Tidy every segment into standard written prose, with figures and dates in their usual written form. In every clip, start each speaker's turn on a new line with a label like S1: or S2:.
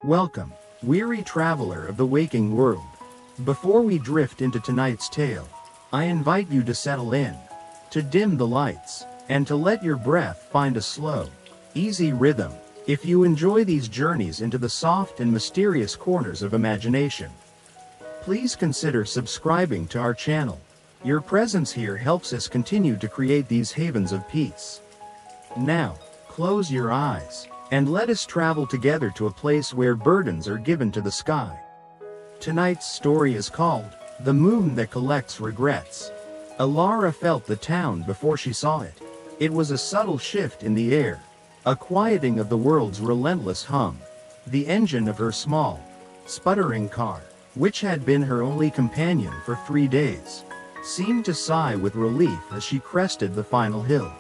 S1: Welcome, weary traveler of the waking world. Before we drift into tonight's tale, I invite you to settle in, to dim the lights, and to let your breath find a slow, easy rhythm. If you enjoy these journeys into the soft and mysterious corners of imagination, please consider subscribing to our channel. Your presence here helps us continue to create these havens of peace. Now, close your eyes, and let us travel together to a place where burdens are given to the sky. Tonight's story is called, The Moon That Collects Regrets. Alara felt the town before she saw it. It was a subtle shift in the air, a quieting of the world's relentless hum. The engine of her small, sputtering car, which had been her only companion for 3 days, seemed to sigh with relief as she crested the final hill.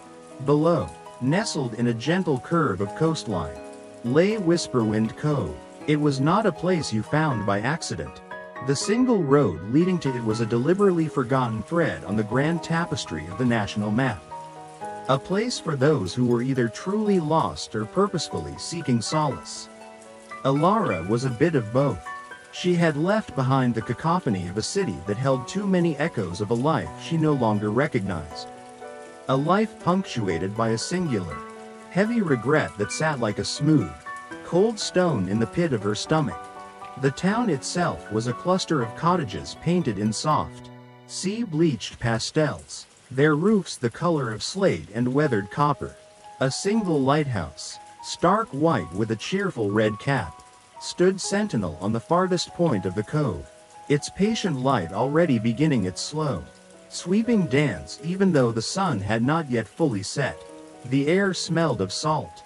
S1: Below, nestled in a gentle curve of coastline, lay Whisperwind Cove. It was not a place you found by accident. The single road leading to it was a deliberately forgotten thread on the grand tapestry of the national map. A place for those who were either truly lost or purposefully seeking solace. Alara was a bit of both. She had left behind the cacophony of a city that held too many echoes of a life she no longer recognized. A life punctuated by a singular, heavy regret that sat like a smooth, cold stone in the pit of her stomach. The town itself was a cluster of cottages painted in soft, sea-bleached pastels, their roofs the color of slate and weathered copper. A single lighthouse, stark white with a cheerful red cap, stood sentinel on the farthest point of the cove, its patient light already beginning its slow, sweeping dance even though the sun had not yet fully set. The air smelled of salt,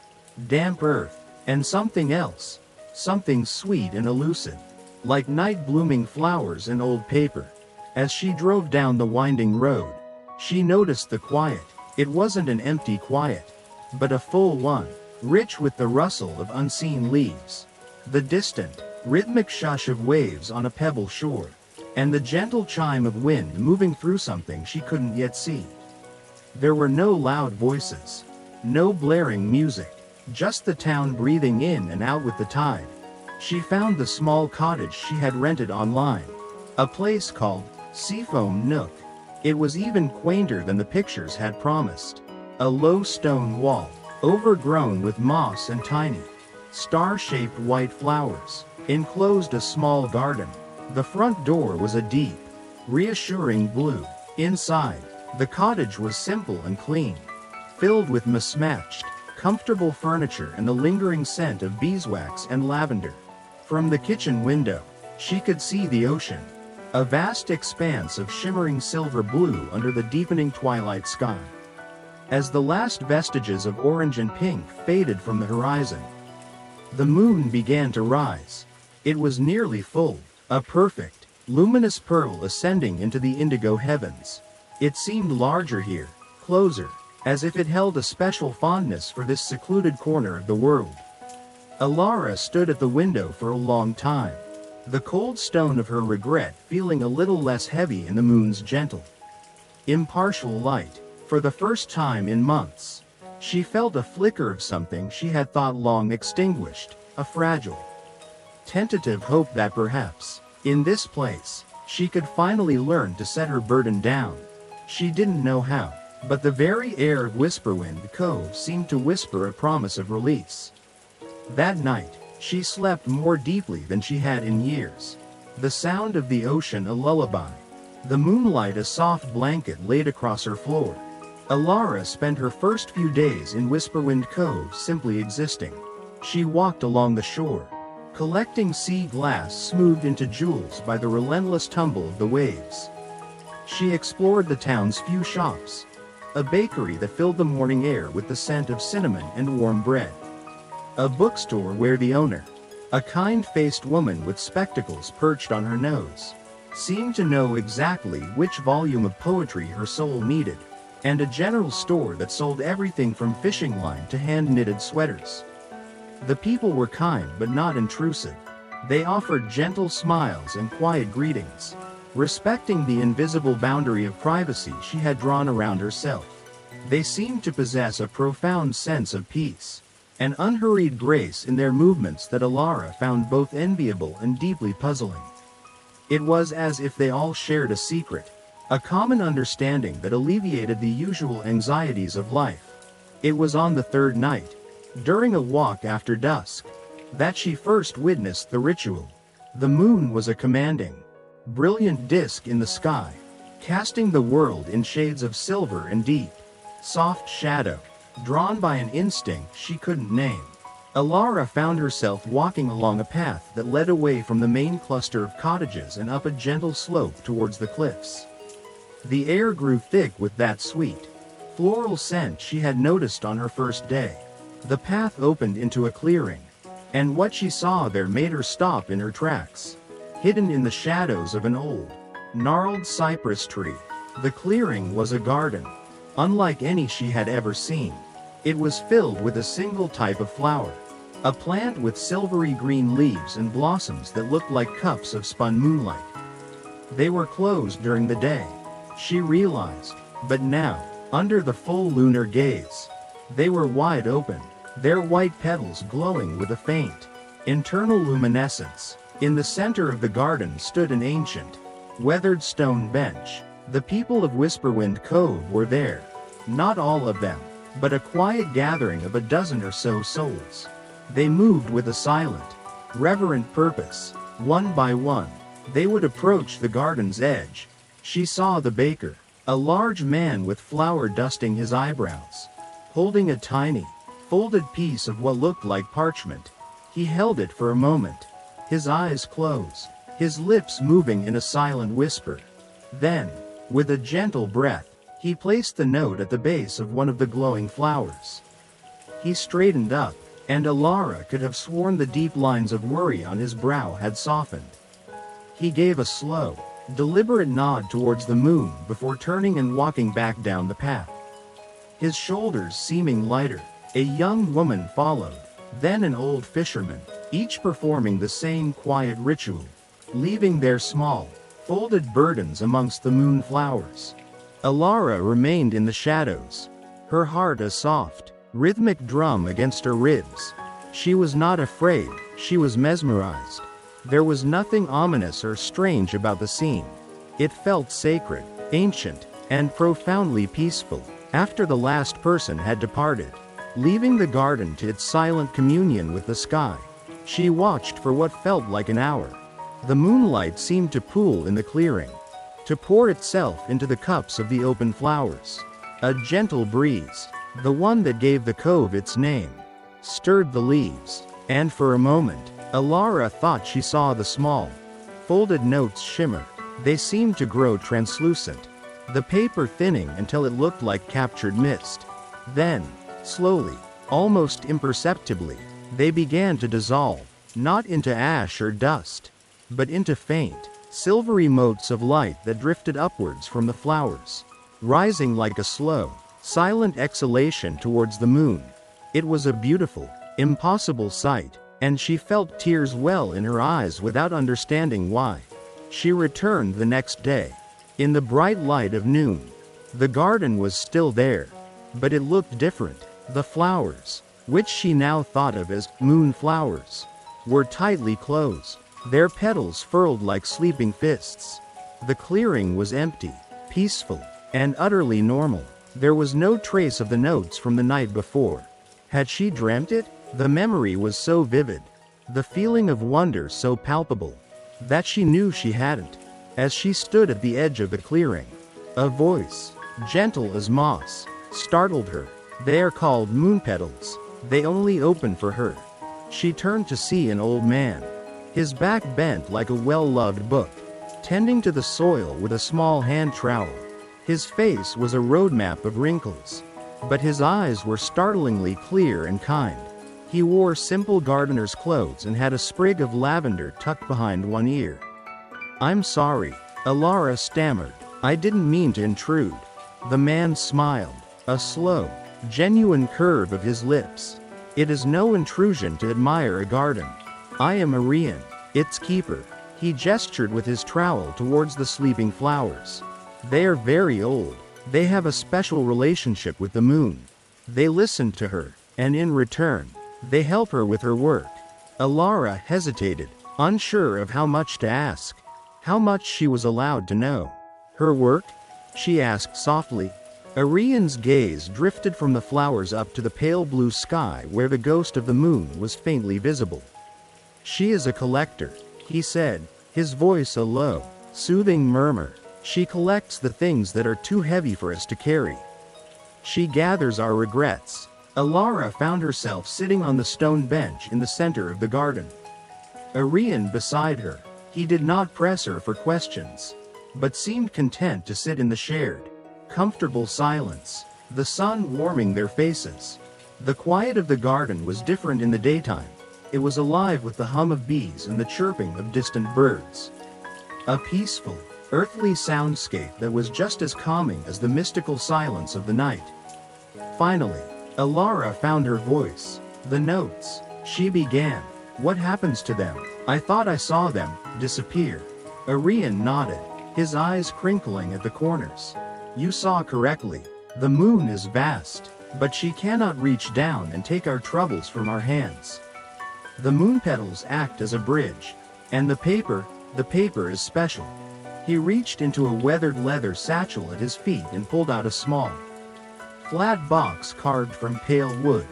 S1: damp earth, and something else, something sweet and elusive, like night-blooming flowers and old paper. As she drove down the winding road, she noticed the quiet. It wasn't an empty quiet, but a full one, rich with the rustle of unseen leaves, the distant, rhythmic shush of waves on a pebble shore, and the gentle chime of wind moving through something she couldn't yet see. There were no loud voices, no blaring music, just the town breathing in and out with the tide. She found the small cottage she had rented online, a place called Seafoam Nook. It was even quainter than the pictures had promised. A low stone wall, overgrown with moss and tiny, star-shaped white flowers, enclosed a small garden. The front door was a deep, reassuring blue. Inside, the cottage was simple and clean, filled with mismatched, comfortable furniture and the lingering scent of beeswax and lavender. From the kitchen window, she could see the ocean, a vast expanse of shimmering silver blue under the deepening twilight sky. As the last vestiges of orange and pink faded from the horizon, the moon began to rise. It was nearly full, a perfect, luminous pearl ascending into the indigo heavens. It seemed larger here, closer, as if it held a special fondness for this secluded corner of the world. Alara stood at the window for a long time, the cold stone of her regret feeling a little less heavy in the moon's gentle, impartial light. For the first time in months, she felt a flicker of something she had thought long extinguished, a fragile, tentative hope that perhaps, in this place, she could finally learn to set her burden down. She didn't know how, but the very air of Whisperwind Cove seemed to whisper a promise of release. That night, she slept more deeply than she had in years. The sound of the ocean a lullaby, the moonlight a soft blanket laid across her floor. Alara spent her first few days in Whisperwind Cove simply existing. She walked along the shore, collecting sea glass smoothed into jewels by the relentless tumble of the waves. She explored the town's few shops, a bakery that filled the morning air with the scent of cinnamon and warm bread, a bookstore where the owner, a kind-faced woman with spectacles perched on her nose, seemed to know exactly which volume of poetry her soul needed, and a general store that sold everything from fishing line to hand-knitted sweaters. The people were kind but not intrusive. They offered gentle smiles and quiet greetings, respecting the invisible boundary of privacy she had drawn around herself. They seemed to possess a profound sense of peace. an unhurried grace in their movements that Alara found both enviable and deeply puzzling. It was as if they all shared a secret, a common understanding that alleviated the usual anxieties of life. It was on the third night, during a walk after dusk, that she first witnessed the ritual. The moon was a commanding, brilliant disk in the sky, casting the world in shades of silver and deep, soft shadow, drawn by an instinct she couldn't name. Alara found herself walking along a path that led away from the main cluster of cottages and up a gentle slope towards the cliffs. The air grew thick with that sweet, floral scent she had noticed on her first day. The path opened into a clearing, and what she saw there made her stop in her tracks. Hidden in the shadows of an old, gnarled cypress tree, the clearing was a garden, unlike any she had ever seen. It was filled with a single type of flower, a plant with silvery green leaves and blossoms that looked like cups of spun moonlight. They were closed during the day, she realized, but now, under the full lunar gaze, they were wide open, their white petals glowing with a faint, internal luminescence. In the center of the garden stood an ancient, weathered stone bench. The people of Whisperwind Cove were there, not all of them, but a quiet gathering of a dozen or so souls. They moved with a silent, reverent purpose. One by one, they would approach the garden's edge. She saw the baker, a large man with flour dusting his eyebrows, holding a tiny, folded piece of what looked like parchment. He held it for a moment, his eyes closed, his lips moving in a silent whisper. Then, with a gentle breath, he placed the note at the base of one of the glowing flowers. He straightened up, and Alara could have sworn the deep lines of worry on his brow had softened. He gave a slow, deliberate nod towards the moon before turning and walking back down the path. His shoulders seeming lighter, a young woman followed, then an old fisherman, each performing the same quiet ritual, leaving their small, folded burdens amongst the moon flowers. Alara remained in the shadows, her heart a soft, rhythmic drum against her ribs. She was not afraid, she was mesmerized. There was nothing ominous or strange about the scene. It felt sacred, ancient, and profoundly peaceful. After the last person had departed, leaving the garden to its silent communion with the sky, she watched for what felt like an hour. The moonlight seemed to pool in the clearing, to pour itself into the cups of the open flowers. A gentle breeze, the one that gave the cove its name, stirred the leaves, and for a moment, Alara thought she saw the small, folded notes shimmer. They seemed to grow translucent, the paper thinning until it looked like captured mist. Then, slowly, almost imperceptibly, they began to dissolve, not into ash or dust, but into faint, silvery motes of light that drifted upwards from the flowers, rising like a slow, silent exhalation towards the moon. It was a beautiful, impossible sight, and she felt tears well in her eyes without understanding why. She returned the next day. In the bright light of noon, the garden was still there, but it looked different. The flowers, which she now thought of as moon flowers, were tightly closed, their petals furled like sleeping fists. The clearing was empty, peaceful, and utterly normal. There was no trace of the notes from the night before. Had she dreamt it? The memory was so vivid, the feeling of wonder so palpable, that she knew she hadn't. As she stood at the edge of the clearing, a voice, gentle as moss, startled her. "They are called moon petals. They only open for her." She turned to see an old man, his back bent like a well-loved book, tending to the soil with a small hand trowel. His face was a roadmap of wrinkles, but his eyes were startlingly clear and kind. He wore simple gardener's clothes and had a sprig of lavender tucked behind one ear. "I'm sorry," Alara stammered. "I didn't mean to intrude." The man smiled, a slow, genuine curve of his lips. "It is no intrusion to admire a garden. I am Arian, its keeper." He gestured with his trowel towards the sleeping flowers. "They are very old. They have a special relationship with the moon. They listened to her, and in return, They help her with her work. Alara hesitated, unsure of how much to ask. How much she was allowed to know. Her work? She asked softly. Arian's gaze drifted from the flowers up to the pale blue sky where the ghost of the moon was faintly visible. She is a collector, he said, his voice a low, soothing murmur. She collects the things that are too heavy for us to carry. She gathers our regrets. Alara found herself sitting on the stone bench in the center of the garden. Arian beside her. He did not press her for questions, but seemed content to sit in the shared, comfortable silence, the sun warming their faces. The quiet of the garden was different in the daytime. It was alive with the hum of bees and the chirping of distant birds. A peaceful, earthly soundscape that was just as calming as the mystical silence of the night. Finally, Alara found her voice. The notes, she began. What happens to them? I thought I saw them disappear. Arian nodded, his eyes crinkling at the corners. You saw correctly. The moon is vast, but she cannot reach down and take our troubles from our hands. The moon petals act as a bridge, and the paper is special. He reached into a weathered leather satchel at his feet and pulled out a small, flat box carved from pale wood.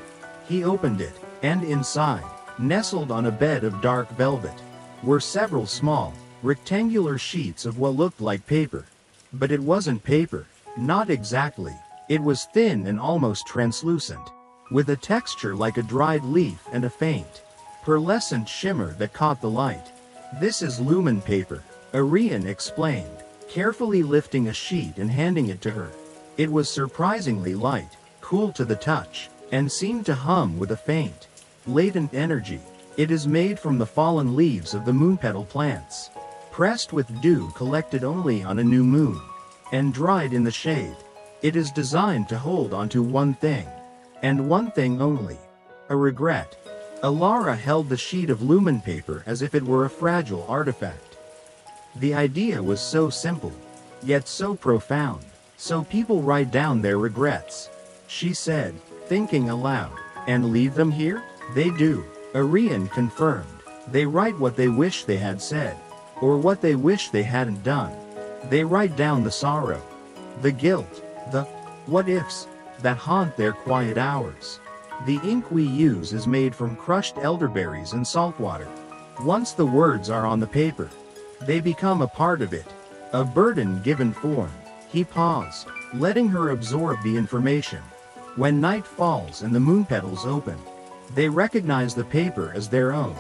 S1: He opened it, and inside, nestled on a bed of dark velvet, were several small, rectangular sheets of what looked like paper. But it wasn't paper, not exactly. It was thin and almost translucent, with a texture like a dried leaf and a faint, pearlescent shimmer that caught the light. This is lumen paper, Arian explained, carefully lifting a sheet and handing it to her. It was surprisingly light, cool to the touch, and seemed to hum with a faint, latent energy. It is made from the fallen leaves of the moonpetal plants, pressed with dew collected only on a new moon, and dried in the shade. It is designed to hold onto one thing, and one thing only: a regret. Alara held the sheet of lumen paper as if it were a fragile artifact. The idea was so simple, yet so profound. So people write down their regrets, she said, thinking aloud. And leave them here? They do, Arian confirmed. They write what they wish they had said, or what they wish they hadn't done. They write down the sorrow, the guilt, the what-ifs that haunt their quiet hours. The ink we use is made from crushed elderberries and salt water. Once the words are on the paper, they become a part of it, a burden given form. He paused, letting her absorb the information. When night falls and the moon petals open, they recognize the paper as their own.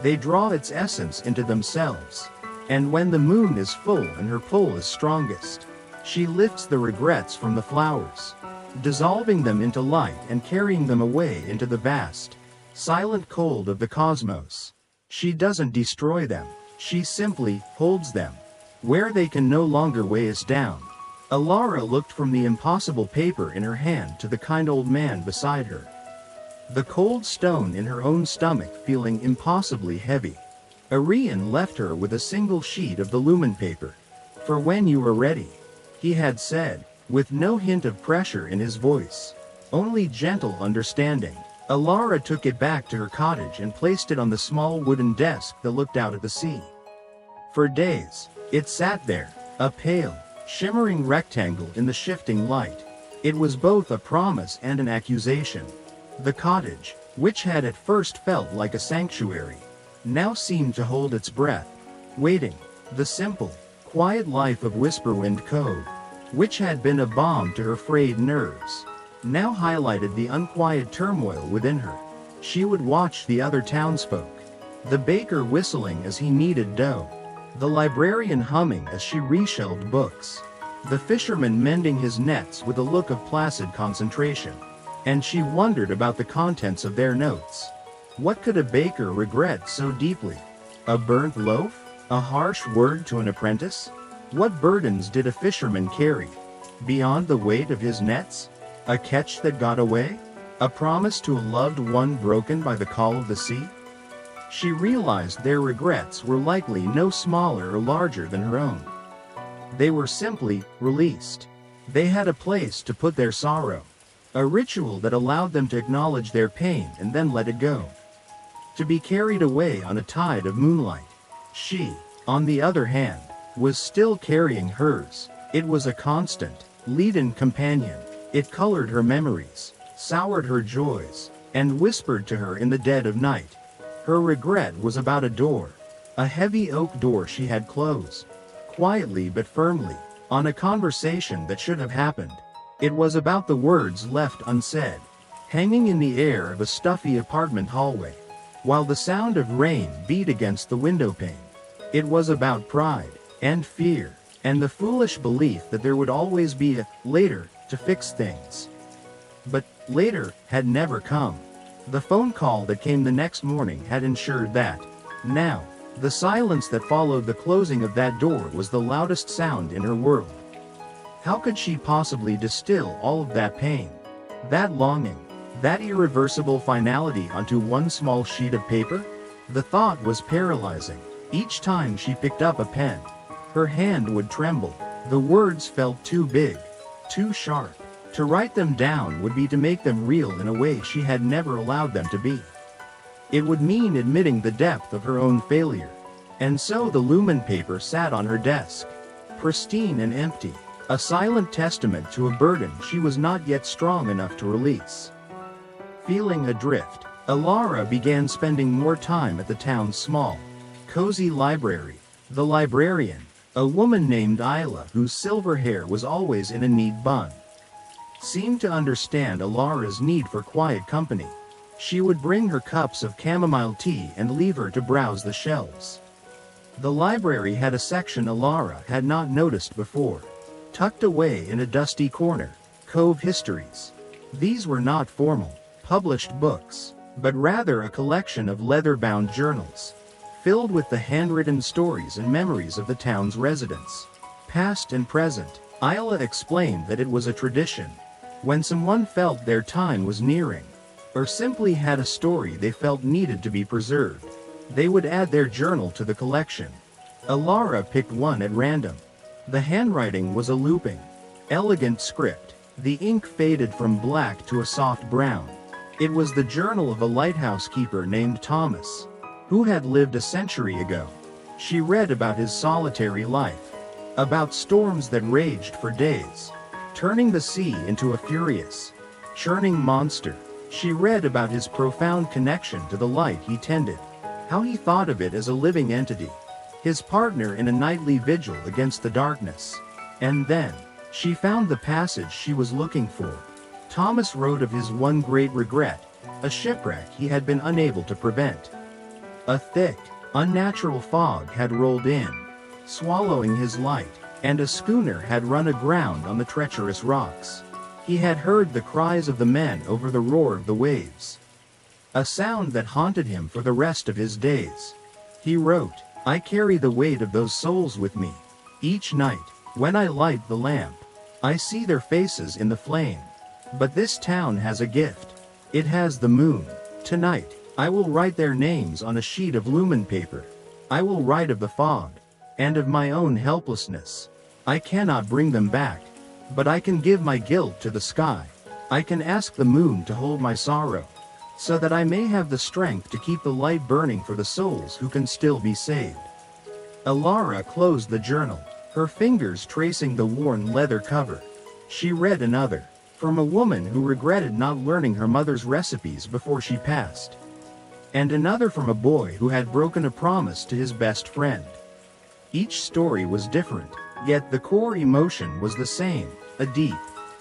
S1: They draw its essence into themselves. And when the moon is full and her pull is strongest, she lifts the regrets from the flowers, dissolving them into light and carrying them away into the vast, silent cold of the cosmos. She doesn't destroy them, she simply holds them, where they can no longer weigh us down. Alara looked from the impossible paper in her hand to the kind old man beside her, the cold stone in her own stomach feeling impossibly heavy. Arian left her with a single sheet of the lumen paper. For when you are ready, he had said, with no hint of pressure in his voice, only gentle understanding. Alara took it back to her cottage and placed it on the small wooden desk that looked out at the sea. For days, it sat there, a pale, shimmering rectangle in the shifting light. It was both a promise and an accusation. The cottage, which had at first felt like a sanctuary, now seemed to hold its breath, waiting. The simple, quiet life of Whisperwind Cove, which had been a balm to her frayed nerves, now highlighted the unquiet turmoil within her. She would watch the other townsfolk, the baker whistling as he kneaded dough, the librarian humming as she reshelved books, the fisherman mending his nets with a look of placid concentration. And she wondered about the contents of their notes. What could a baker regret so deeply? A burnt loaf? A harsh word to an apprentice? What burdens did a fisherman carry, beyond the weight of his nets? A catch that got away? A promise to a loved one broken by the call of the sea? She realized their regrets were likely no smaller or larger than her own. They were simply released. They had a place to put their sorrow. A ritual that allowed them to acknowledge their pain and then let it go. To be carried away on a tide of moonlight. She, on the other hand, was still carrying hers. It was a constant, leaden companion. It colored her memories, soured her joys, and whispered to her in the dead of night. Her regret was about a door. A heavy oak door she had closed. Quietly but firmly, on a conversation that should have happened. It was about the words left unsaid, hanging in the air of a stuffy apartment hallway, while the sound of rain beat against the windowpane. It was about pride, and fear, and the foolish belief that there would always be a later to fix things. But later had never come. The phone call that came the next morning had ensured that. Now, the silence that followed the closing of that door was the loudest sound in her world. How could she possibly distill all of that pain, that longing, that irreversible finality onto one small sheet of paper? The thought was paralyzing. Each time she picked up a pen, her hand would tremble. The words felt too big, too sharp. To write them down would be to make them real in a way she had never allowed them to be. It would mean admitting the depth of her own failure. And so the lumen paper sat on her desk, pristine and empty, a silent testament to a burden she was not yet strong enough to release. Feeling adrift, Alara began spending more time at the town's small, cozy library. The librarian, a woman named Isla whose silver hair was always in a neat bun, seemed to understand Alara's need for quiet company. She would bring her cups of chamomile tea and leave her to browse the shelves. The library had a section Alara had not noticed before. Tucked away in a dusty corner, Cove Histories. These were not formal, published books, but rather a collection of leather-bound journals, filled with the handwritten stories and memories of the town's residents, past and present. Isla explained that it was a tradition. When someone felt their time was nearing, or simply had a story they felt needed to be preserved, they would add their journal to the collection. Alara picked one at random. The handwriting was a looping, elegant script. The ink faded from black to a soft brown. It was the journal of a lighthouse keeper named Thomas, who had lived a century ago. She read about his solitary life, about storms that raged for days, turning the sea into a furious, churning monster. She read about his profound connection to the light he tended, how he thought of it as a living entity, his partner in a nightly vigil against the darkness. And then, she found the passage she was looking for. Thomas wrote of his one great regret, a shipwreck he had been unable to prevent. A thick, unnatural fog had rolled in, swallowing his light, and a schooner had run aground on the treacherous rocks. He had heard the cries of the men over the roar of the waves, a sound that haunted him for the rest of his days. He wrote, "I carry the weight of those souls with me. Each night, when I light the lamp, I see their faces in the flame. But this town has a gift. It has the moon. Tonight, I will write their names on a sheet of lumen paper. I will write of the fog, and of my own helplessness. I cannot bring them back, but I can give my guilt to the sky. I can ask the moon to hold my sorrow, so that I may have the strength to keep the light burning for the souls who can still be saved." Alara closed the journal, her fingers tracing the worn leather cover. She read another, from a woman who regretted not learning her mother's recipes before she passed, and another from a boy who had broken a promise to his best friend. Each story was different, yet the core emotion was the same, a deep,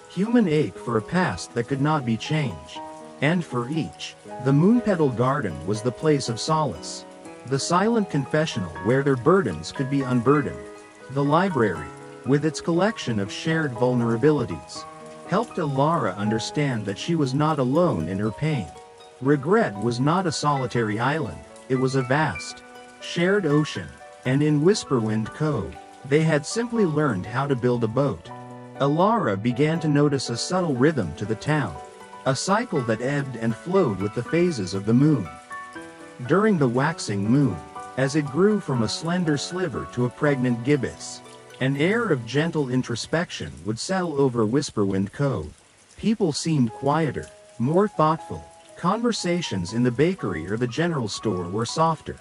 S1: human ache for a past that could not be changed. And for each, the Moonpetal Garden was the place of solace, the silent confessional where their burdens could be unburdened. The library, with its collection of shared vulnerabilities, helped Alara understand that she was not alone in her pain. Regret was not a solitary island, it was a vast, shared ocean, and in Whisperwind Cove, they had simply learned how to build a boat. Alara began to notice a subtle rhythm to the town, a cycle that ebbed and flowed with the phases of the moon. During the waxing moon, as it grew from a slender sliver to a pregnant gibbous, an air of gentle introspection would settle over Whisperwind Cove. People seemed quieter, more thoughtful. Conversations in the bakery or the general store were softer,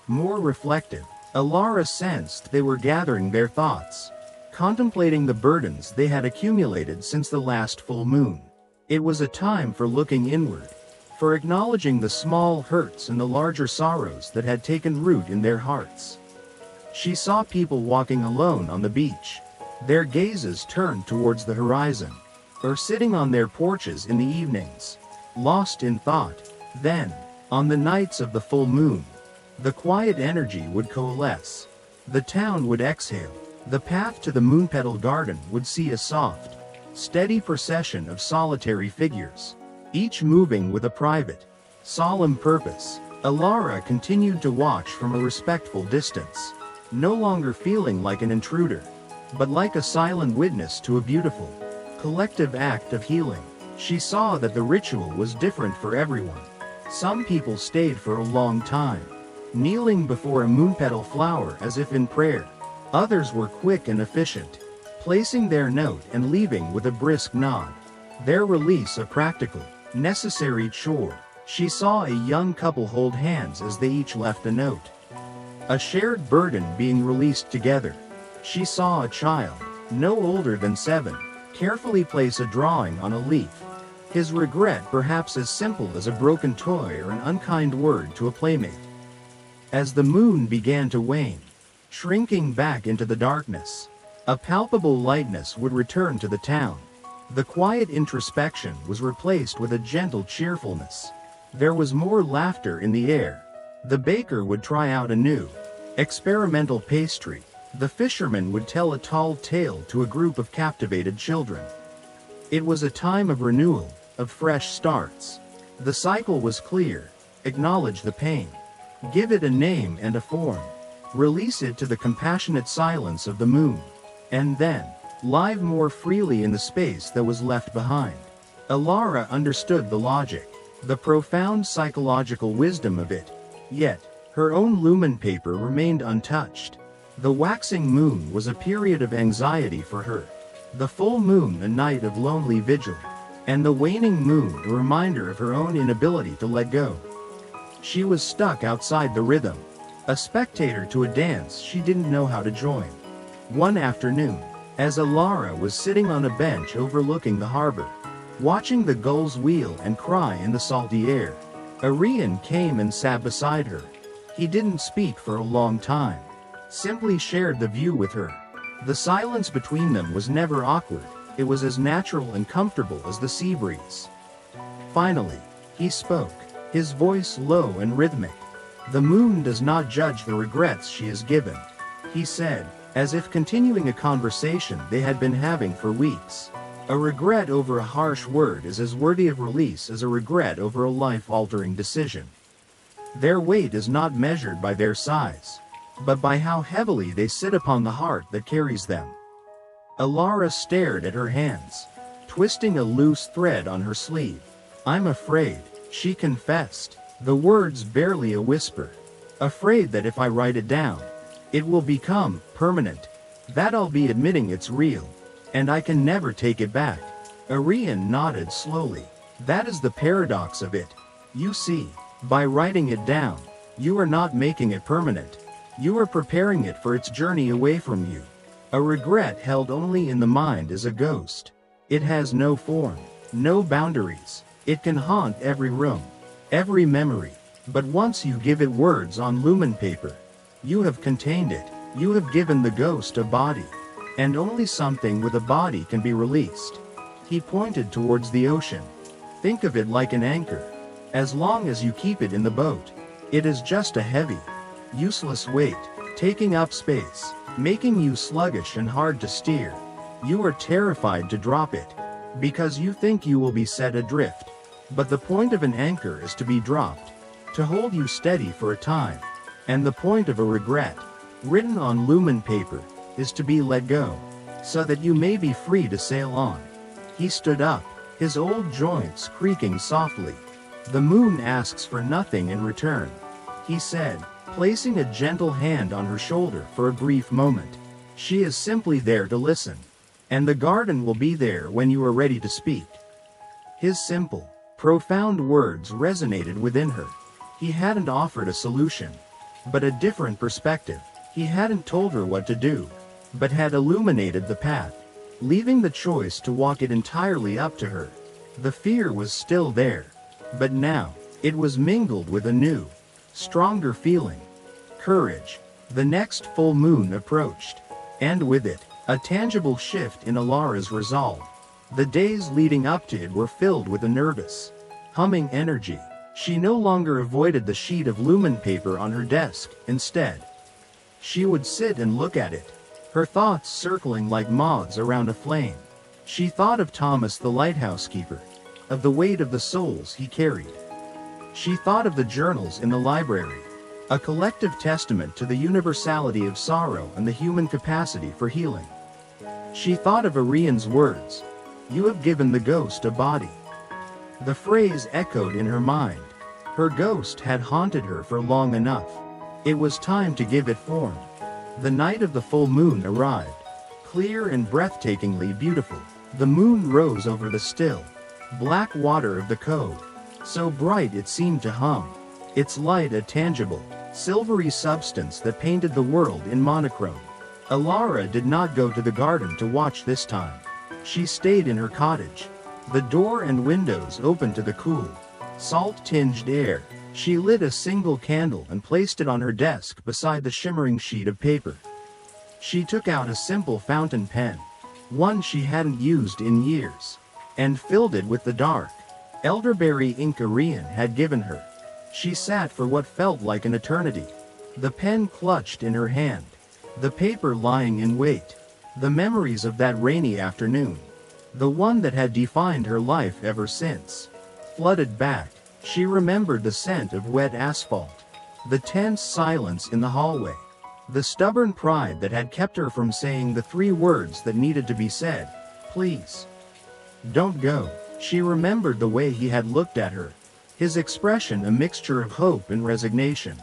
S1: more reflective. Alara sensed they were gathering their thoughts, contemplating the burdens they had accumulated since the last full moon. It was a time for looking inward, for acknowledging the small hurts and the larger sorrows that had taken root in their hearts. She saw people walking alone on the beach, their gazes turned towards the horizon, or sitting on their porches in the evenings, lost in thought. Then, on the nights of the full moon, the quiet energy would coalesce. The town would exhale. The path to the moonpetal garden would see a soft, steady procession of solitary figures, each moving with a private, solemn purpose. Alara continued to watch from a respectful distance, no longer feeling like an intruder, but like a silent witness to a beautiful, collective act of healing. She saw that the ritual was different for everyone. Some people stayed for a long time, kneeling before a moonpetal flower as if in prayer. Others were quick and efficient, placing their note and leaving with a brisk nod. Their release a practical, necessary chore. She saw a young couple hold hands as they each left a note, a shared burden being released together. She saw a child, no older than 7, carefully place a drawing on a leaf, his regret perhaps as simple as a broken toy or an unkind word to a playmate. As the moon began to wane, shrinking back into the darkness, a palpable lightness would return to the town. The quiet introspection was replaced with a gentle cheerfulness. There was more laughter in the air. The baker would try out a new, experimental pastry. The fisherman would tell a tall tale to a group of captivated children. It was a time of renewal, of fresh starts. The cycle was clear. Acknowledge the pain. Give it a name and a form. Release it to the compassionate silence of the moon. And then, live more freely in the space that was left behind. Alara understood the logic, the profound psychological wisdom of it. Yet, her own lumen paper remained untouched. The waxing moon was a period of anxiety for her, the full moon a night of lonely vigil, and the waning moon a reminder of her own inability to let go. She was stuck outside the rhythm, a spectator to a dance she didn't know how to join. One afternoon, as Alara was sitting on a bench overlooking the harbor, watching the gulls wheel and cry in the salty air, Arian came and sat beside her. He didn't speak for a long time, simply shared the view with her. The silence between them was never awkward, it was as natural and comfortable as the sea breeze. Finally, he spoke, his voice low and rhythmic. "The moon does not judge the regrets she has given," he said, as if continuing a conversation they had been having for weeks. "A regret over a harsh word is as worthy of release as a regret over a life-altering decision. Their weight is not measured by their size, but by how heavily they sit upon the heart that carries them." Alara stared at her hands, twisting a loose thread on her sleeve. "I'm afraid," she confessed, the words barely a whisper. "Afraid that if I write it down, it will become permanent, that I'll be admitting it's real, and I can never take it back." Arian nodded slowly. "That is the paradox of it. You see, by writing it down, you are not making it permanent. You are preparing it for its journey away from you. A regret held only in the mind is a ghost. It has no form, no boundaries. It can haunt every room, every memory. But once you give it words on lumen paper, you have contained it. You have given the ghost a body. And only something with a body can be released." He pointed towards the ocean. "Think of it like an anchor. As long as you keep it in the boat, it is just a heavy, useless weight, taking up space, making you sluggish and hard to steer. You are terrified to drop it, because you think you will be set adrift. But the point of an anchor is to be dropped, to hold you steady for a time. And the point of a regret, written on lumen paper, is to be let go, so that you may be free to sail on." He stood up, his old joints creaking softly. "The moon asks for nothing in return," he said, placing a gentle hand on her shoulder for a brief moment. "She is simply there to listen. And the garden will be there when you are ready to speak." His simple, profound words resonated within her. He hadn't offered a solution, but a different perspective. He hadn't told her what to do, but had illuminated the path, leaving the choice to walk it entirely up to her. The fear was still there, but now, it was mingled with a new, stronger feeling. Courage. The next full moon approached, and with it, a tangible shift in Alara's resolve. The days leading up to it were filled with a nervous, humming energy. She no longer avoided the sheet of lumen paper on her desk. Instead, she would sit and look at it, her thoughts circling like moths around a flame. She thought of Thomas the lighthouse keeper, of the weight of the souls he carried. She thought of the journals in the library, a collective testament to the universality of sorrow and the human capacity for healing. She thought of Arian's words, "You have given the ghost a body." The phrase echoed in her mind. Her ghost had haunted her for long enough. It was time to give it form. The night of the full moon arrived, clear and breathtakingly beautiful. The moon rose over the still, black water of the cove, so bright it seemed to hum, its light a tangible, silvery substance that painted the world in monochrome. Alara did not go to the garden to watch this time. She stayed in her cottage, the door and windows open to the cool, salt-tinged air. She lit a single candle and placed it on her desk beside the shimmering sheet of paper. She took out a simple fountain pen, one she hadn't used in years, and filled it with the dark, elderberry ink Arian had given her. She sat for what felt like an eternity, the pen clutched in her hand, the paper lying in wait. The memories of that rainy afternoon, the one that had defined her life ever since, flooded back. She remembered the scent of wet asphalt, the tense silence in the hallway, the stubborn pride that had kept her from saying the 3 words that needed to be said. "Please, don't go." She remembered the way he had looked at her, his expression a mixture of hope and resignation,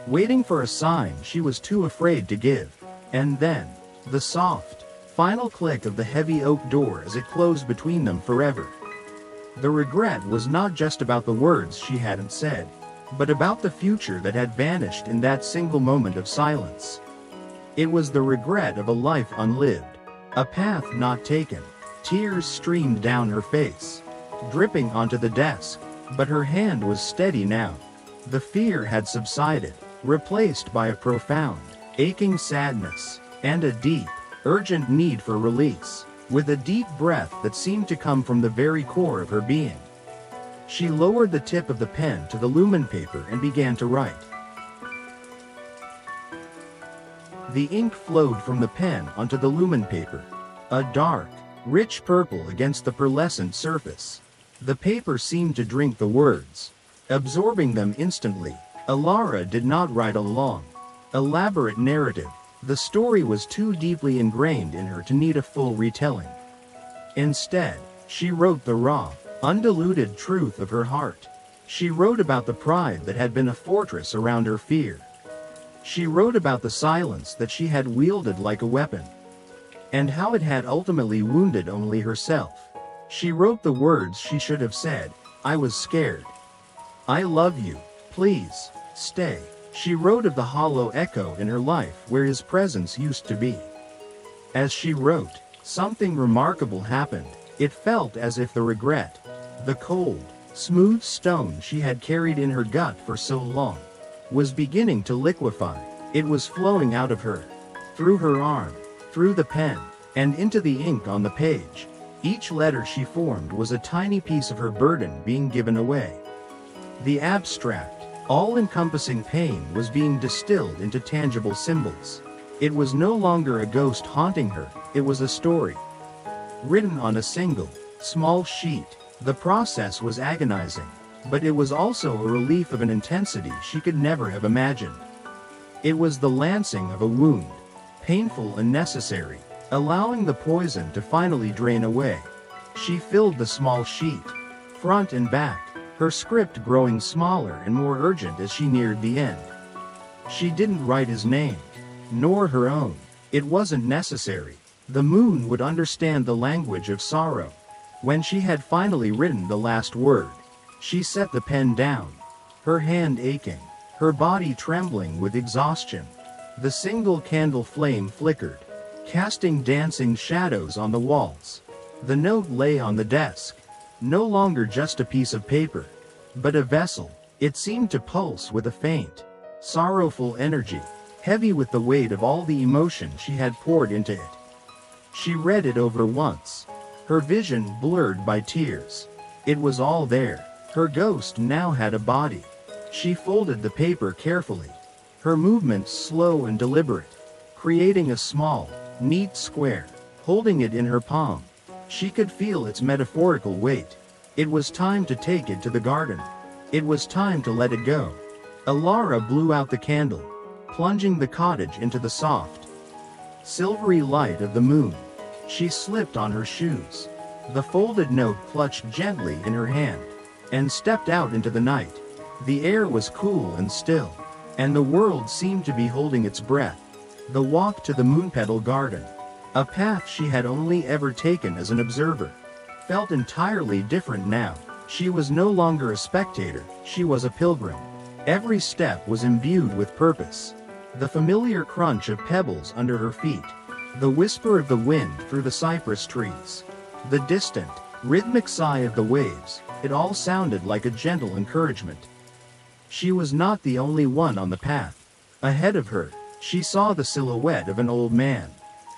S1: waiting for a sign she was too afraid to give. And then, the soft, final click of the heavy oak door as it closed between them forever. The regret was not just about the words she hadn't said, but about the future that had vanished in that single moment of silence. It was the regret of a life unlived, a path not taken. Tears streamed down her face, dripping onto the desk, but her hand was steady now. The fear had subsided, replaced by a profound, aching sadness, and a deep, urgent need for release. With a deep breath that seemed to come from the very core of her being, she lowered the tip of the pen to the lumen paper and began to write. The ink flowed from the pen onto the lumen paper, a dark, rich purple against the pearlescent surface. The paper seemed to drink the words, absorbing them instantly. Alara did not write a long, elaborate narrative. The story was too deeply ingrained in her to need a full retelling. Instead, she wrote the raw, undiluted truth of her heart. She wrote about the pride that had been a fortress around her fear. She wrote about the silence that she had wielded like a weapon, and how it had ultimately wounded only herself. She wrote the words she should have said. "I was scared. I love you. Please, stay." She wrote of the hollow echo in her life where his presence used to be. As she wrote, something remarkable happened. It felt as if the regret, the cold, smooth stone she had carried in her gut for so long, was beginning to liquefy. It was flowing out of her, through her arm, through the pen, and into the ink on the page. Each letter she formed was a tiny piece of her burden being given away. The abstract, all-encompassing pain was being distilled into tangible symbols. It was no longer a ghost haunting her, it was a story, written on a single, small sheet. The process was agonizing, but it was also a relief of an intensity she could never have imagined. It was the lancing of a wound, painful and necessary, allowing the poison to finally drain away. She filled the small sheet, front and back, her script growing smaller and more urgent as she neared the end. She didn't write his name, nor her own. It wasn't necessary. The moon would understand the language of sorrow. When she had finally written the last word, she set the pen down, her hand aching, her body trembling with exhaustion. The single candle flame flickered, casting dancing shadows on the walls. The note lay on the desk, no longer just a piece of paper, but a vessel. It seemed to pulse with a faint, sorrowful energy, heavy with the weight of all the emotion she had poured into it. She read it over once, her vision blurred by tears. It was all there. Her ghost now had a body. She folded the paper carefully, her movements slow and deliberate, creating a small, neat square, holding it in her palm. She could feel its metaphorical weight. It was time to take it to the garden. It was time to let it go. Alara blew out the candle, plunging the cottage into the soft, silvery light of the moon. She slipped on her shoes, the folded note clutched gently in her hand, and stepped out into the night. The air was cool and still, and the world seemed to be holding its breath. The walk to the Moonpetal Garden, a path she had only ever taken as an observer, felt entirely different now. She was no longer a spectator, she was a pilgrim. Every step was imbued with purpose. The familiar crunch of pebbles under her feet, the whisper of the wind through the cypress trees, the distant, rhythmic sigh of the waves, it all sounded like a gentle encouragement. She was not the only one on the path. Ahead of her, she saw the silhouette of an old man,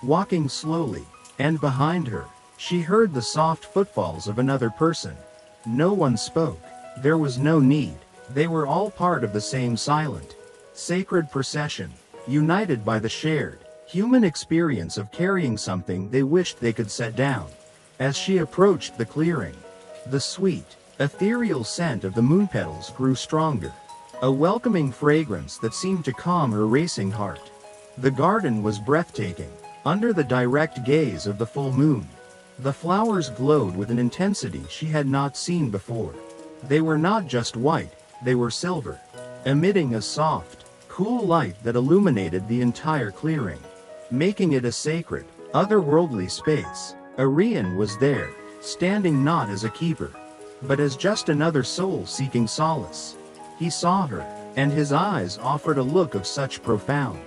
S1: walking slowly, and behind her, she heard the soft footfalls of another person. No one spoke. There was no need. They were all part of the same silent, sacred procession, united by the shared, human experience of carrying something they wished they could set down. As she approached the clearing, the sweet, ethereal scent of the moonpetals grew stronger, a welcoming fragrance that seemed to calm her racing heart. The garden was breathtaking, under the direct gaze of the full moon. The flowers glowed with an intensity she had not seen before. They were not just white, they were silver, emitting a soft, cool light that illuminated the entire clearing, making it a sacred, otherworldly space. Arian was there, standing not as a keeper, but as just another soul seeking solace. He saw her, and his eyes offered a look of such profound,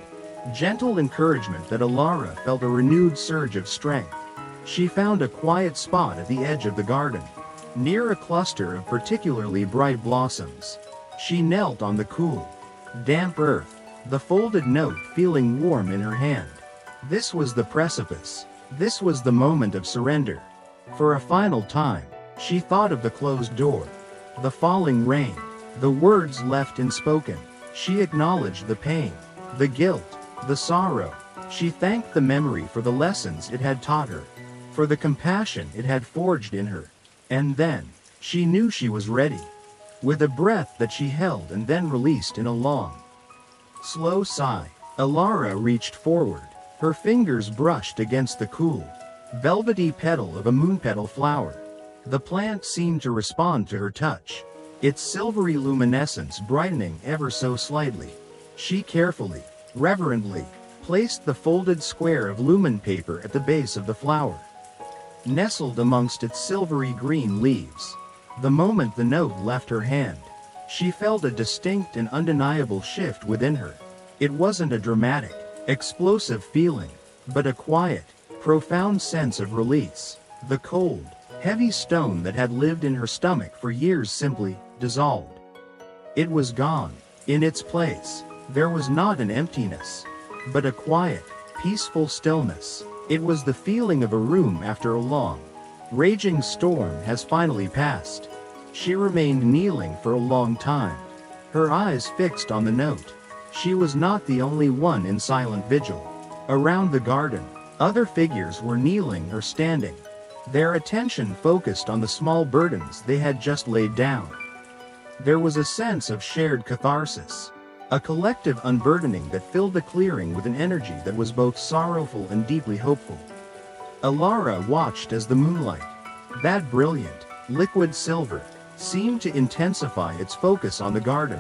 S1: gentle encouragement that Alara felt a renewed surge of strength. She found a quiet spot at the edge of the garden, near a cluster of particularly bright blossoms. She knelt on the cool, damp earth, the folded note feeling warm in her hand. This was the precipice. This was the moment of surrender. For a final time, she thought of the closed door, the falling rain, the words left unspoken. She acknowledged the pain, the guilt, the sorrow. She thanked the memory for the lessons it had taught her, for the compassion it had forged in her. And then, she knew she was ready. With a breath that she held and then released in a long, slow sigh, Alara reached forward. Her fingers brushed against the cool, velvety petal of a moonpetal flower. The plant seemed to respond to her touch, its silvery luminescence brightening ever so slightly. She carefully, reverently, placed the folded square of lumen paper at the base of the flower, nestled amongst its silvery green leaves. The moment the note left her hand, she felt a distinct and undeniable shift within her. It wasn't a dramatic, explosive feeling, but a quiet, profound sense of release. The cold, heavy stone that had lived in her stomach for years simply dissolved. It was gone. In its place, there was not an emptiness, but a quiet, peaceful stillness. It was the feeling of a room after a long, raging storm has finally passed. She remained kneeling for a long time, her eyes fixed on the note. She was not the only one in silent vigil. Around the garden, other figures were kneeling or standing, their attention focused on the small burdens they had just laid down. There was a sense of shared catharsis, a collective unburdening that filled the clearing with an energy that was both sorrowful and deeply hopeful. Alara watched as the moonlight, that brilliant, liquid silver, seemed to intensify its focus on the garden.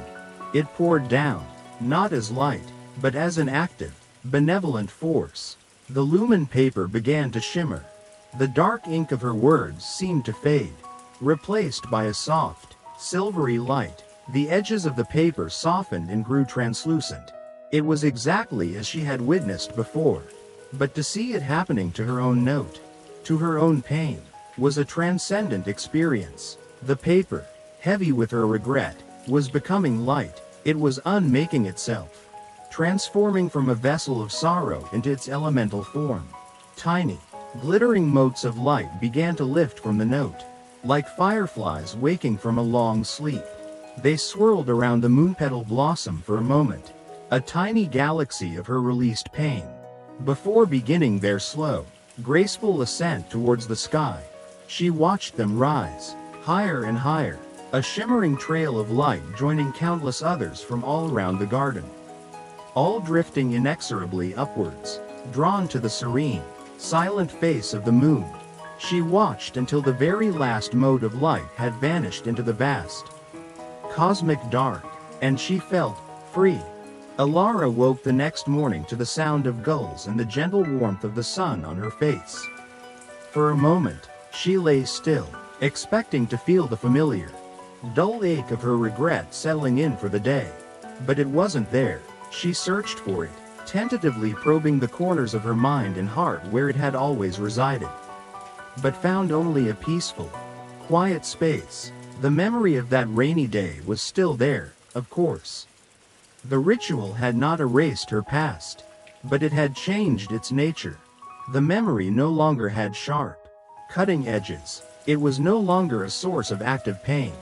S1: It poured down, not as light, but as an active, benevolent force. The lumen paper began to shimmer, The dark ink of her words seemed to fade, replaced by a soft, silvery light. The edges of the paper softened and grew translucent. It was exactly as she had witnessed before. But to see it happening to her own note, to her own pain, was a transcendent experience. The paper, heavy with her regret, was becoming light. It was unmaking itself, transforming from a vessel of sorrow into its elemental form. Tiny, glittering motes of light began to lift from the note, like fireflies waking from a long sleep. They swirled around the moonpetal blossom for a moment, a tiny galaxy of her released pain, before beginning their slow, graceful ascent towards the sky. She watched them rise, higher and higher, a shimmering trail of light joining countless others from all around the garden, all drifting inexorably upwards, drawn to the serene, silent face of the moon. She watched until the very last mode of light had vanished into the vast, cosmic dark, and she felt free. Alara woke the next morning to the sound of gulls and the gentle warmth of the sun on her face. For a moment, she lay still, expecting to feel the familiar, dull ache of her regret settling in for the day. But it wasn't there. She searched for it, tentatively probing the corners of her mind and heart where it had always resided, but found only a peaceful, quiet space. The memory of that rainy day was still there, of course. The ritual had not erased her past, but it had changed its nature. The memory no longer had sharp, cutting edges. It was no longer a source of active pain,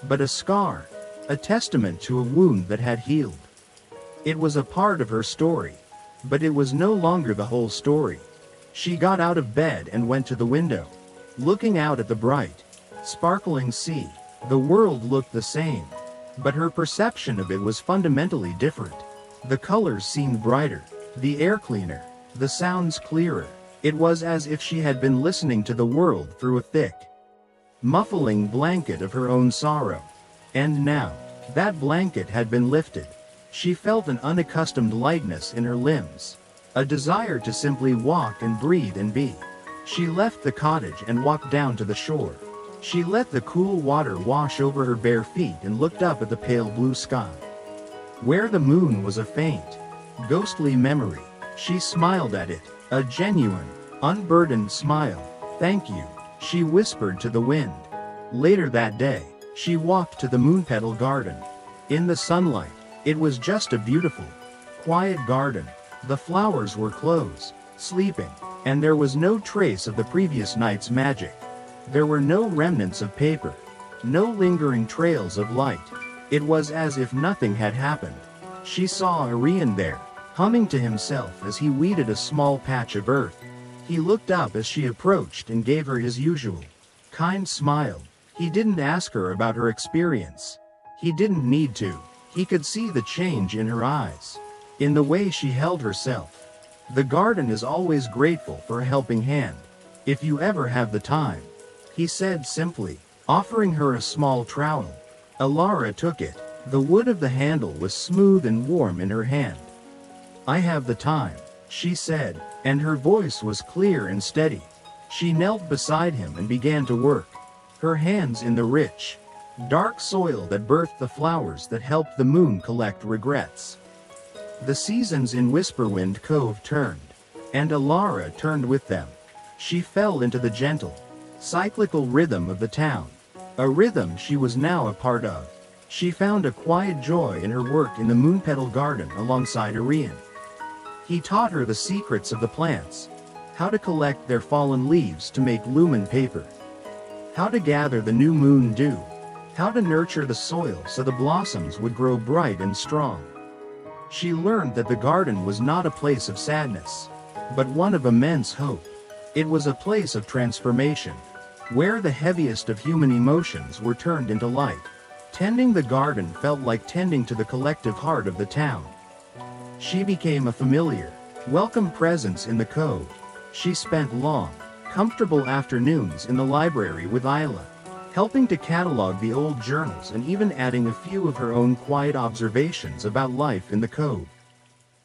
S1: but a scar, a testament to a wound that had healed. It was a part of her story, but it was no longer the whole story. She got out of bed and went to the window, looking out at the bright, sparkling sea. The world looked the same, but her perception of it was fundamentally different. The colors seemed brighter, the air cleaner, the sounds clearer. It was as if she had been listening to the world through a thick, muffling blanket of her own sorrow. And now, that blanket had been lifted. She felt an unaccustomed lightness in her limbs, a desire to simply walk and breathe and be. She left the cottage and walked down to the shore. She let the cool water wash over her bare feet and looked up at the pale blue sky, where the moon was a faint, ghostly memory. She smiled at it, a genuine, unburdened smile. "Thank you," she whispered to the wind. Later that day, she walked to the moonpetal garden. In the sunlight, it was just a beautiful, quiet garden. The flowers were closed, sleeping, and there was no trace of the previous night's magic. There were no remnants of paper, no lingering trails of light. It was as if nothing had happened. She saw Arian there, humming to himself as he weeded a small patch of earth. He looked up as she approached and gave her his usual, kind smile. He didn't ask her about her experience. He didn't need to. He could see the change in her eyes, in the way she held herself. The garden is always grateful for a helping hand, if you ever have the time, he said simply, offering her a small trowel. Alara took it. The wood of the handle was smooth and warm in her hand. "I have the time," she said, and her voice was clear and steady. She knelt beside him and began to work, her hands in the rich, dark soil that birthed the flowers that helped the moon collect regrets. The seasons in Whisperwind Cove turned, and Alara turned with them. She fell into the gentle, cyclical rhythm of the town, a rhythm she was now a part of. She found a quiet joy in her work in the moonpetal garden alongside Arian. He taught her the secrets of the plants, how to collect their fallen leaves to make lumen paper, how to gather the new moon dew, how to nurture the soil so the blossoms would grow bright and strong. She learned that the garden was not a place of sadness, but one of immense hope. It was a place of transformation, where the heaviest of human emotions were turned into light. Tending the garden felt like tending to the collective heart of the town. She became a familiar, welcome presence in the cove. She spent long, comfortable afternoons in the library with Isla, helping to catalog the old journals and even adding a few of her own quiet observations about life in the cove.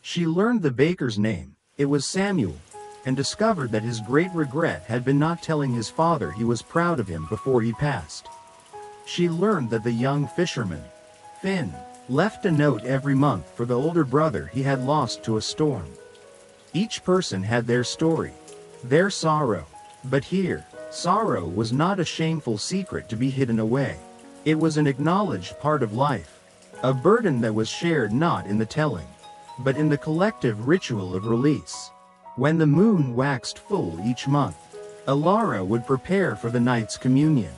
S1: She learned the baker's name. It was Samuel, and discovered that his great regret had been not telling his father he was proud of him before he passed. She learned that the young fisherman, Finn, left a note every month for the older brother he had lost to a storm. Each person had their story, their sorrow, but here, sorrow was not a shameful secret to be hidden away. It was an acknowledged part of life, a burden that was shared not in the telling, but in the collective ritual of release. When the moon waxed full each month, Alara would prepare for the night's communion.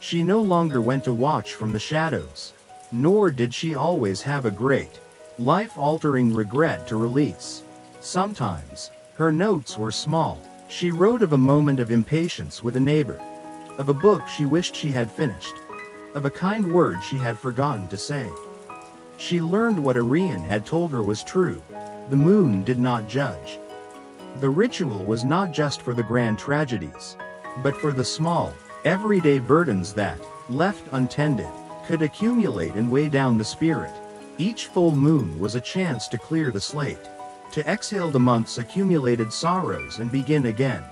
S1: She no longer went to watch from the shadows, nor did she always have a great, life-altering regret to release. Sometimes, her notes were small. She wrote of a moment of impatience with a neighbor, of a book she wished she had finished, of a kind word she had forgotten to say. She learned what Arian had told her was true: the moon did not judge. The ritual was not just for the grand tragedies, but for the small, everyday burdens that, left untended, could accumulate and weigh down the spirit. Each full moon was a chance to clear the slate, to exhale the month's accumulated sorrows and begin again,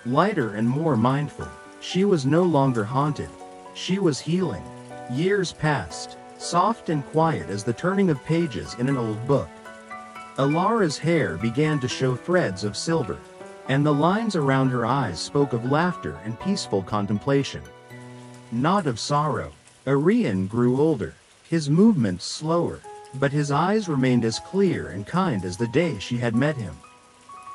S1: lighter and more mindful. She was no longer haunted. She was healing. Years passed, soft and quiet as the turning of pages in an old book. Alara's hair began to show threads of silver, and the lines around her eyes spoke of laughter and peaceful contemplation, not of sorrow. Arian grew older, his movements slower, but his eyes remained as clear and kind as the day she had met him.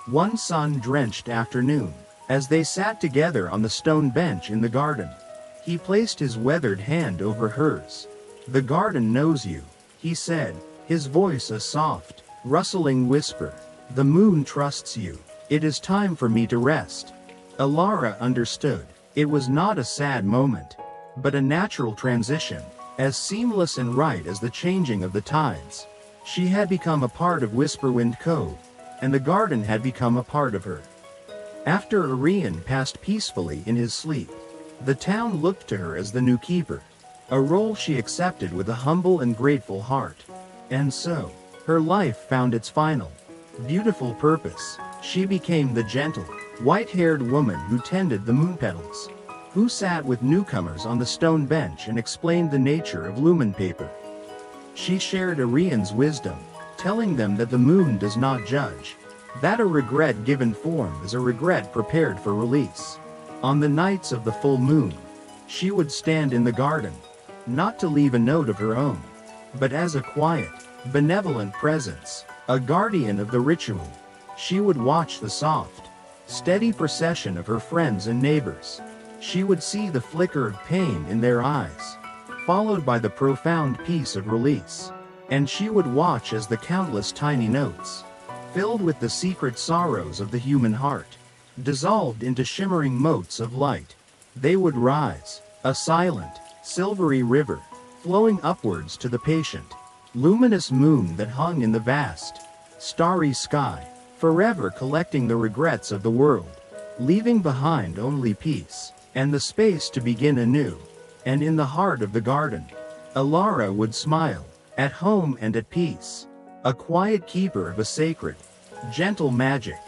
S1: One sun-drenched afternoon, as they sat together on the stone bench in the garden, he placed his weathered hand over hers. "The garden knows you," he said, his voice a soft, rustling whisper. "The moon trusts you. It is time for me to rest." Alara understood. It was not a sad moment, but a natural transition, as seamless and right as the changing of the tides. She had become a part of Whisperwind Cove, and the garden had become a part of her. After Arian passed peacefully in his sleep, the town looked to her as the new keeper, a role she accepted with a humble and grateful heart. And so, her life found its final, beautiful purpose. She became the gentle, white-haired woman who tended the moon petals, who sat with newcomers on the stone bench and explained the nature of lumen paper. She shared Arian's wisdom, telling them that the moon does not judge, that a regret given form is a regret prepared for release. On the nights of the full moon, she would stand in the garden, not to leave a note of her own, but as a quiet, benevolent presence, a guardian of the ritual. She would watch the soft, steady procession of her friends and neighbors. She would see the flicker of pain in their eyes, followed by the profound peace of release. And she would watch as the countless tiny notes, filled with the secret sorrows of the human heart, dissolved into shimmering motes of light. They would rise, a silent, silvery river, flowing upwards to the patient, luminous moon that hung in the vast, starry sky, forever collecting the regrets of the world, leaving behind only peace, and the space to begin anew. And in the heart of the garden, Alara would smile, at home and at peace, a quiet keeper of a sacred, gentle magic.